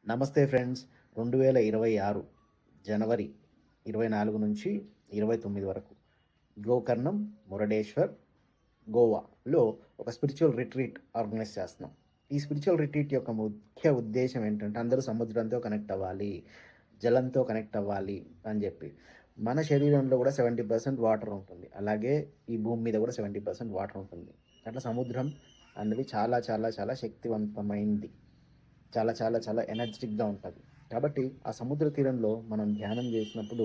నమస్తే ఫ్రెండ్స్. 2026 జనవరి 24 నుంచి 29 వరకు గోకర్ణం, మురుడేశ్వర్, గోవాలో ఒక స్పిరిచువల్ రిట్రీట్ ఆర్గనైజ్ చేస్తున్నాం. ఈ స్పిరిచువల్ రిట్రీట్ యొక్క ముఖ్య ఉద్దేశం ఏంటంటే అందరూ సముద్రంతో కనెక్ట్ అవ్వాలి, జలంతో కనెక్ట్ అవ్వాలి అని చెప్పి. మన శరీరంలో కూడా 70% వాటర్ ఉంటుంది. అలాగే ఈ భూమి మీద కూడా 70% వాటర్ ఉంటుంది. అట్లా సముద్రం అన్నది చాలా చాలా చాలా శక్తివంతమైంది. చాలా చాలా చాలా ఎనర్జెటిక్‌గా ఉంటది. కాబట్టి ఆ సముద్ర తీరంలో మనం ధ్యానం చేసినప్పుడు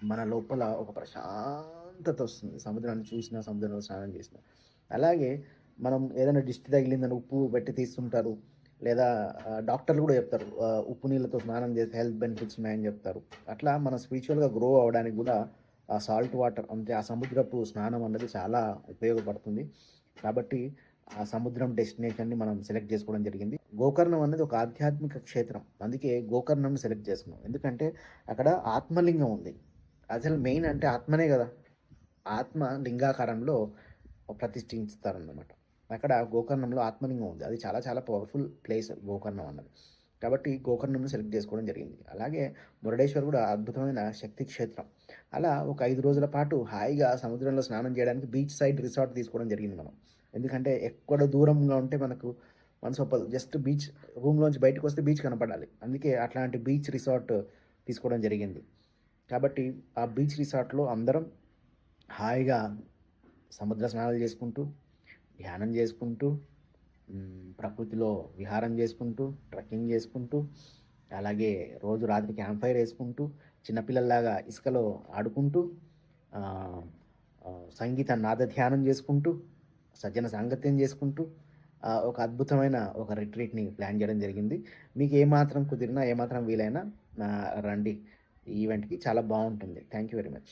మన లోపల ఒక ప్రశాంతత వస్తుంది. సముద్రాన్ని చూసినా, సముద్రంలో స్నానం చేసినా. అలాగే మనం ఏదైనా దిష్టి తగిలిందని ఉప్పు పెట్టి తీస్తుంటారు. లేదా డాక్టర్లు కూడా చెప్తారు. ఉప్పు నీళ్ళతో స్నానం చేస్తే హెల్త్ బెనిఫిట్స్ ఉన్నాయని చెప్తారు. అట్లా మనం స్పిరిచువల్‌గా గ్రో అవ్వడానికి కూడా ఆ సాల్ట్ వాటర్ అంటే ఆ సముద్రపు స్నానం అన్నది చాలా ఉపయోగపడుతుంది. కాబట్టి ఆ సముద్రం డెస్టినేషన్‌ని మనం సెలెక్ట్ చేసుకోవడం జరిగింది. గోకర్ణం అనేది ఒక ఆధ్యాత్మిక క్షేత్రం. అందుకే గోకర్ణంని సెలెక్ట్ చేసుకున్నాం. ఎందుకంటే అక్కడ ఆత్మలింగం ఉంది. అసలు మెయిన్ అంటే ఆత్మనే కదా! ఆత్మ లింగాకారంలో ప్రతిష్ఠించుతారన్నమాట. అక్కడ గోకర్ణంలో ఆత్మలింగం ఉంది. అది చాలా చాలా పవర్‌ఫుల్ ప్లేస్ గోకర్ణం అన్నది. కాబట్టి గోకర్ణంని సెలెక్ట్ చేసుకోవడం జరిగింది. అలాగే మురుడేశ్వర్ కూడా అద్భుతమైన శక్తి క్షేత్రం. అలా ఒక 5 రోజుల పాటు హాయిగా సముద్రంలో స్నానం చేయడానికి బీచ్ సైడ్ రిసార్ట్ తీసుకోవడం జరిగింది మనం. ఎందుకంటే ఎక్కడ దూరంగా ఉంటే మనకు మనసు ఒప్పదు. జస్ట్ బీచ్ రూమ్‌లోంచి బయటకొస్తే బీచ్ కనపడాలి. అందుకే అట్లాంటి బీచ్ రిసార్ట్ తీసుకోవడం జరిగింది. కాబట్టి ఆ బీచ్ రిసార్ట్‌లో అందరం హాయిగా సముద్ర స్నానాలు చేసుకుంటూ, ధ్యానం చేసుకుంటూ, ప్రకృతిలో విహారం చేసుకుంటూ, ట్రెక్కింగ్ చేసుకుంటూ, అలాగే రోజు రాత్రి క్యాంప్ ఫైర్ వేసుకుంటూ, చిన్నపిల్లల్లాగా ఇసుకలో ఆడుకుంటూ, ఆహ్, సంగీత నాద ధ్యానం చేసుకుంటూ, సజ్జన సాంగత్యం చేసుకుంటూ ఒక అద్భుతమైన ఒక రిట్రీట్‌ని ప్లాన్ చేయడం జరిగింది. మీకు ఏమాత్రం కుదిరినా, ఏమాత్రం వీలైనా రండి ఈ ఈవెంట్‌కి. చాలా బావుంటుంది. Thank you very much.